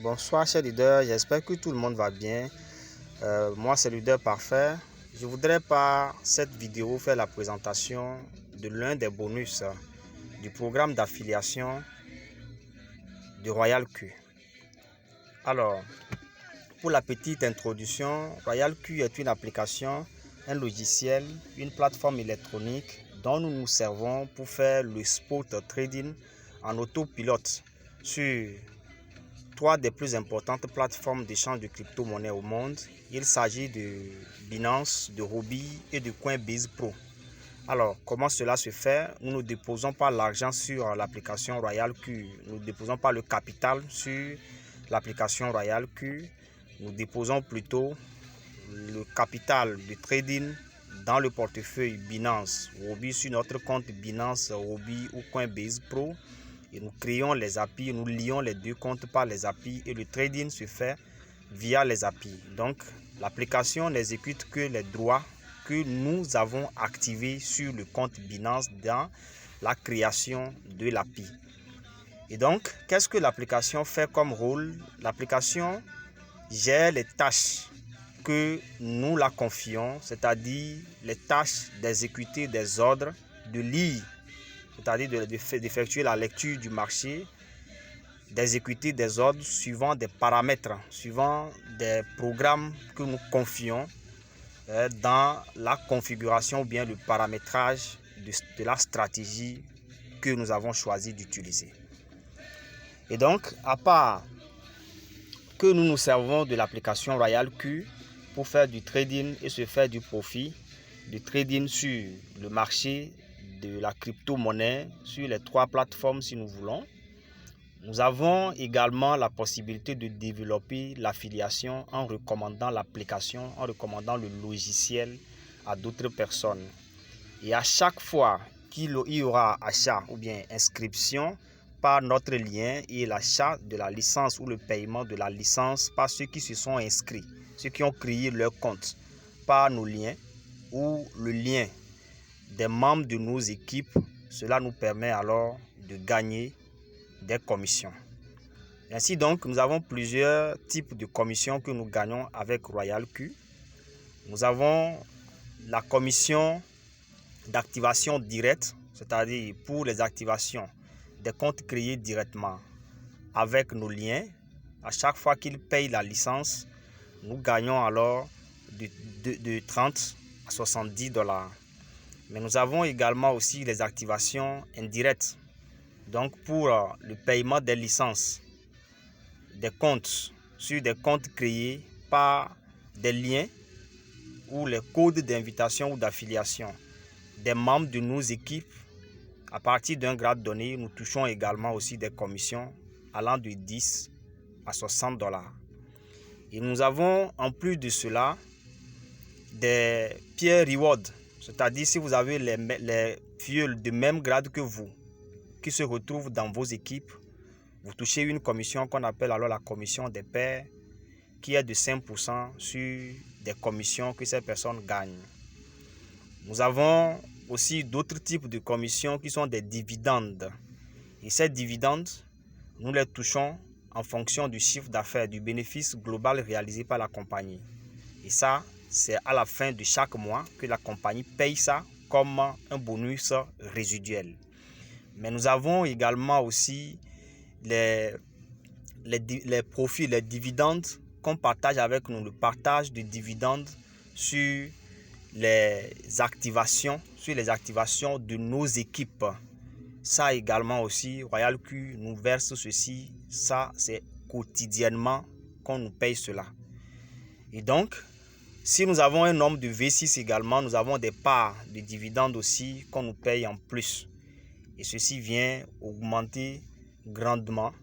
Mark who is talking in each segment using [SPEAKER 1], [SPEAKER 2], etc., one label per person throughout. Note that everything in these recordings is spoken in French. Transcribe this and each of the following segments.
[SPEAKER 1] Bonsoir chers leaders, j'espère que tout le monde va bien. Moi c'est le leader parfait. Je voudrais par cette vidéo faire la présentation de l'un des bonus du programme d'affiliation de Royal Q. Alors, pour la petite introduction, Royal Q est une application, un logiciel, une plateforme électronique dont nous nous servons pour faire le spot trading en autopilote sur trois des plus importantes plateformes d'échange de crypto-monnaies au monde. Il s'agit de Binance, de Huobi et de Coinbase Pro. Alors, comment cela se fait? Nous ne déposons pas l'argent sur l'application Royal Q. Nous ne déposons pas le capital sur l'application Royal Q. Nous déposons plutôt le capital de trading dans le portefeuille Binance, Huobi sur notre compte Binance, Huobi ou Coinbase Pro. Et nous créons les API, nous lions les deux comptes par les API et le trading se fait via les API. Donc, l'application n'exécute que les droits que nous avons activés sur le compte Binance dans la création de l'API. Et donc, qu'est-ce que l'application fait comme rôle? L'application gère les tâches que nous la confions, c'est-à-dire les tâches d'exécuter des ordres, de lire, c'est-à-dire d'effectuer la lecture du marché, d'exécuter des ordres suivant des paramètres, suivant des programmes que nous confions dans la configuration ou bien le paramétrage de la stratégie que nous avons choisi d'utiliser. Et donc, à part que nous nous servons de l'application Royal Q pour faire du trading et se faire du profit, du trading sur le marché de la crypto-monnaie, sur les trois plateformes si nous voulons. Nous avons également la possibilité de développer l'affiliation en recommandant l'application, en recommandant le logiciel à d'autres personnes. Et à chaque fois qu'il y aura achat ou bien inscription par notre lien et l'achat de la licence ou le paiement de la licence par ceux qui se sont inscrits, ceux qui ont créé leur compte par nos liens ou le lien des membres de nos équipes, cela nous permet alors de gagner des commissions. Ainsi donc, nous avons plusieurs types de commissions que nous gagnons avec Royal Q. Nous avons la commission d'activation directe, c'est-à-dire pour les activations des comptes créés directement avec nos liens. À chaque fois qu'ils payent la licence, nous gagnons alors de 30 à 70 $. Mais nous avons également aussi les activations indirectes. Donc pour le paiement des licences, des comptes sur des comptes créés par des liens ou les codes d'invitation ou d'affiliation des membres de nos équipes, à partir d'un grade donné, nous touchons également aussi des commissions allant de 10 à 60 $. Et nous avons en plus de cela des peer rewards, c'est-à-dire si vous avez les vieux de même grade que vous qui se retrouvent dans vos équipes, vous touchez une commission qu'on appelle alors la commission des pairs, qui est de 5% sur des commissions que ces personnes gagnent. Nous avons aussi d'autres types de commissions qui sont des dividendes. Et ces dividendes, nous les touchons en fonction du chiffre d'affaires, du bénéfice global réalisé par la compagnie. Et ça, c'est à la fin de chaque mois que la compagnie paye ça comme un bonus résiduel. Mais nous avons également aussi les profits, les dividendes qu'on partage avec nous, le partage de dividendes sur les activations, de nos équipes. Ça également aussi, Royal Q nous verse ceci, ça c'est quotidiennement qu'on nous paye cela. Et donc, si nous avons un nombre de V6 également, nous avons des parts de dividendes aussi qu'on nous paye en plus. Et ceci vient augmenter grandement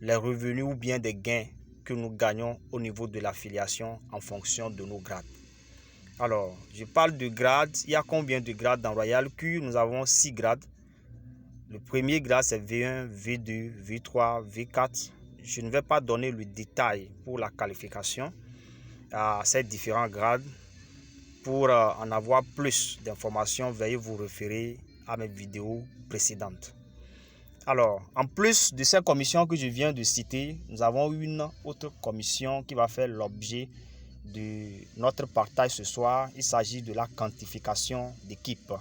[SPEAKER 1] les revenus ou bien des gains que nous gagnons au niveau de l'affiliation en fonction de nos grades. Alors, je parle de grades. Il y a combien de grades dans Royal Q? Nous avons 6 grades. Le premier grade, c'est V1, V2, V3, V4. Je ne vais pas donner le détail pour la qualification à ces différents grades. Pour en avoir plus d'informations, veuillez vous référer à mes vidéos précédentes. Alors, en plus de ces commissions que je viens de citer, nous avons une autre commission qui va faire l'objet de notre partage ce soir. Il s'agit de la quantification d'équipe.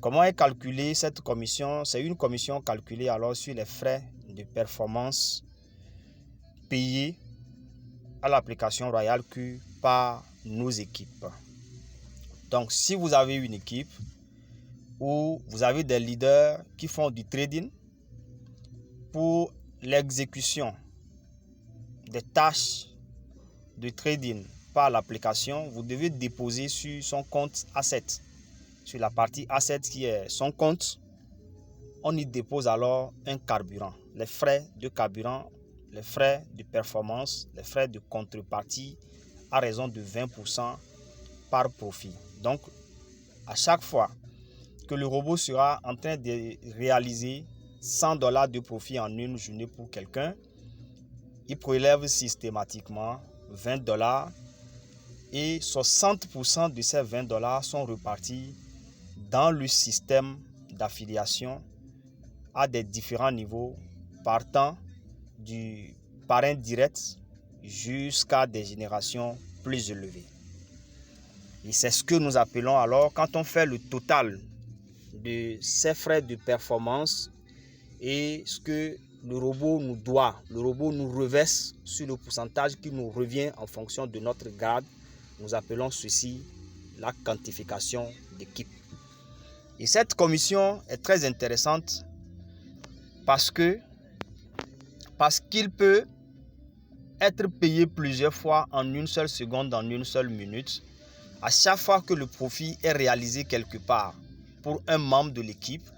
[SPEAKER 1] Comment est calculée cette commission? C'est une commission calculée alors sur les frais de performance payés à l'application Royal Q par nos équipes. Donc, si vous avez une équipe où vous avez des leaders qui font du trading, pour l'exécution des tâches de trading par l'application, vous devez déposer sur son compte Asset. Sur la partie Asset qui est son compte, on y dépose alors un carburant. Les frais de carburant, les frais de performance, les frais de contrepartie à raison de 20% par profit. Donc, à chaque fois que le robot sera en train de réaliser $100 de profit en une journée pour quelqu'un, il prélève systématiquement $20 et 60% de ces $20 sont repartis dans le système d'affiliation à des différents niveaux, partant du parrain direct jusqu'à des générations plus élevées. Et c'est ce que nous appelons alors, quand on fait le total de ces frais de performance et ce que le robot nous doit, le robot nous reverse sur le pourcentage qui nous revient en fonction de notre grade, nous appelons ceci la quantification d'équipe. Et cette commission est très intéressante parce qu'il peut être payé plusieurs fois en une seule seconde, en une seule minute, à chaque fois que le profit est réalisé quelque part pour un membre de l'équipe,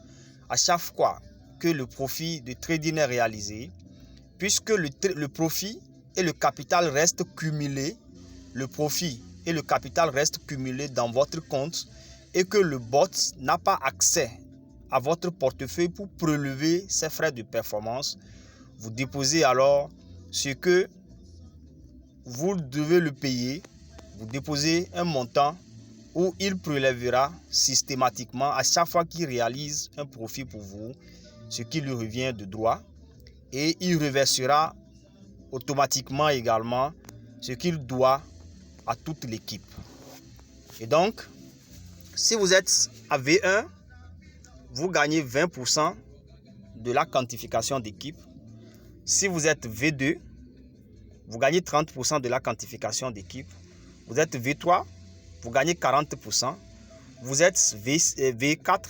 [SPEAKER 1] à chaque fois que le profit de trading est réalisé, puisque le profit et le capital restent cumulés, le profit et le capital restent cumulés dans votre compte et que le bot n'a pas accès à votre portefeuille pour prélever ces frais de performance, vous déposez alors ce que vous devez le payer. Vous déposez un montant où il prélèvera systématiquement à chaque fois qu'il réalise un profit pour vous, ce qui lui revient de droit, et il reversera automatiquement également ce qu'il doit à toute l'équipe. Et donc, si vous êtes à V1, vous gagnez 20% de la quantification d'équipe. Si vous êtes V2, vous gagnez 30% de la quantification d'équipe. Vous êtes V3, vous gagnez 40%. Vous êtes V4,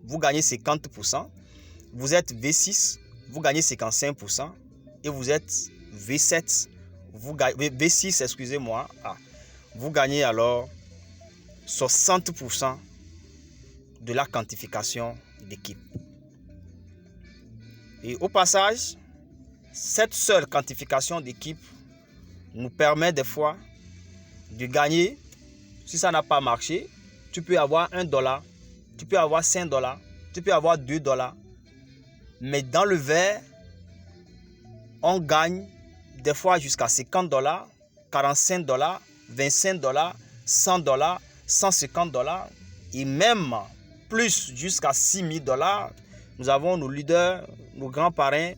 [SPEAKER 1] vous gagnez 50%. Vous êtes V6, vous gagnez 55%. Et vous êtes V7, V6, excusez-moi. Vous gagnez alors 60% de la quantification d'équipe. Et au passage, cette seule quantification d'équipe nous permet des fois de gagner. Si ça n'a pas marché, tu peux avoir $1, tu peux avoir $5, tu peux avoir $2. Mais dans le vert, on gagne des fois jusqu'à $50, $45, $25, $100, $150 et même plus jusqu'à $6,000. Nous avons nos leaders, nos grands parrains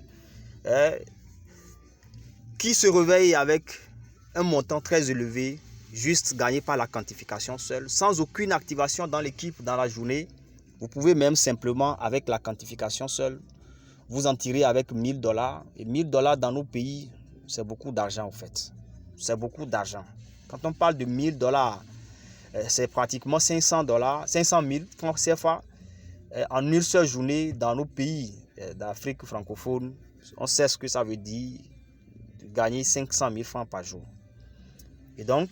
[SPEAKER 1] qui se réveillent avec un montant très élevé, juste gagné par la quantification seule, sans aucune activation dans l'équipe dans la journée. Vous pouvez même simplement, avec la quantification seule, vous en tirer avec $1,000. Et $1,000 dans nos pays, c'est beaucoup d'argent en fait. C'est beaucoup d'argent. Quand on parle de $1,000, c'est pratiquement $500, 500 000 francs CFA en une seule journée dans nos pays d'Afrique francophone. On sait ce que ça veut dire de gagner 500 000 francs par jour. Et donc,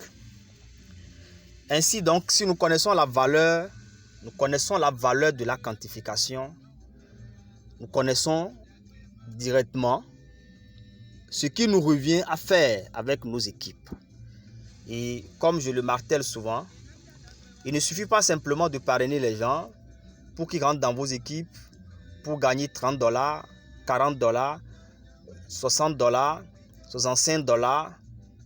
[SPEAKER 1] ainsi donc, si nous connaissons la valeur de la quantification, nous connaissons directement ce qui nous revient à faire avec nos équipes. Et comme je le martèle souvent, il ne suffit pas simplement de parrainer les gens pour qu'ils rentrent dans vos équipes pour gagner $30, $40, $60, $65,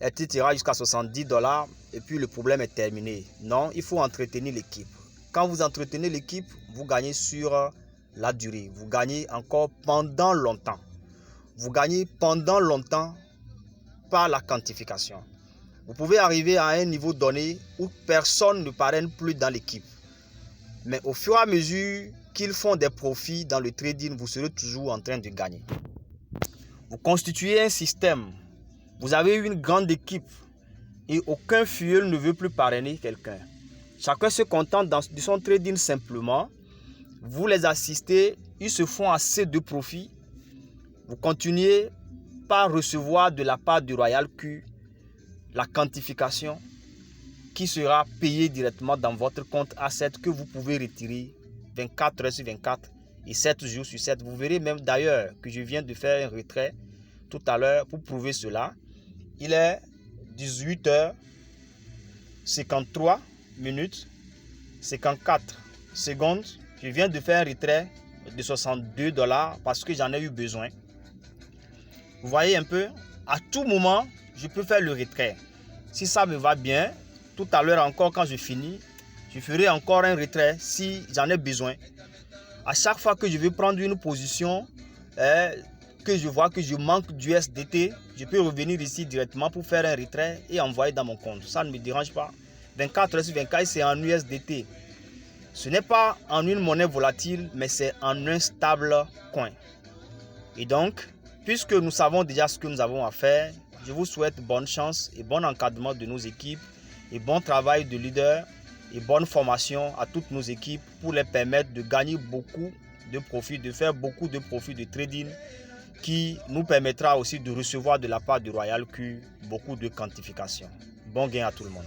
[SPEAKER 1] etc. jusqu'à $70 et puis le problème est terminé. Non, il faut entretenir l'équipe. Quand vous entretenez l'équipe, vous gagnez sur la durée. Vous gagnez encore pendant longtemps. Vous gagnez pendant longtemps par la quantification. Vous pouvez arriver à un niveau donné où personne ne parraine plus dans l'équipe. Mais au fur et à mesure qu'ils font des profits dans le trading, vous serez toujours en train de gagner. Vous constituez un système. Vous avez une grande équipe et aucun filleul ne veut plus parrainer quelqu'un. Chacun se contente de son trading simplement. Vous les assistez, ils se font assez de profit. Vous continuez par recevoir de la part du Royal Q la quantification qui sera payée directement dans votre compte asset que vous pouvez retirer 24 heures sur 24 et 7 jours sur 7. Vous verrez même d'ailleurs que je viens de faire un retrait tout à l'heure pour prouver cela. Il est 18h53 minutes 54 secondes. Je viens de faire un retrait de $62 parce que j'en ai eu besoin. Vous voyez un peu, à tout moment, je peux faire le retrait. Si ça me va bien, tout à l'heure encore quand je finis, je ferai encore un retrait si j'en ai besoin. À chaque fois que je vais prendre une position, que je vois que je manque d'USDT, je peux revenir ici directement pour faire un retrait et envoyer dans mon compte. Ça ne me dérange pas. 24 heures sur 24, c'est en USDT. Ce n'est pas en une monnaie volatile, mais c'est en un stable coin. Et donc, puisque nous savons déjà ce que nous avons à faire, je vous souhaite bonne chance et bon encadrement de nos équipes et bon travail de leader et bonne formation à toutes nos équipes pour les permettre de gagner beaucoup de profits, de faire beaucoup de profits de trading qui nous permettra aussi de recevoir de la part du Royal Q beaucoup de quantification. Bon gain à tout le monde.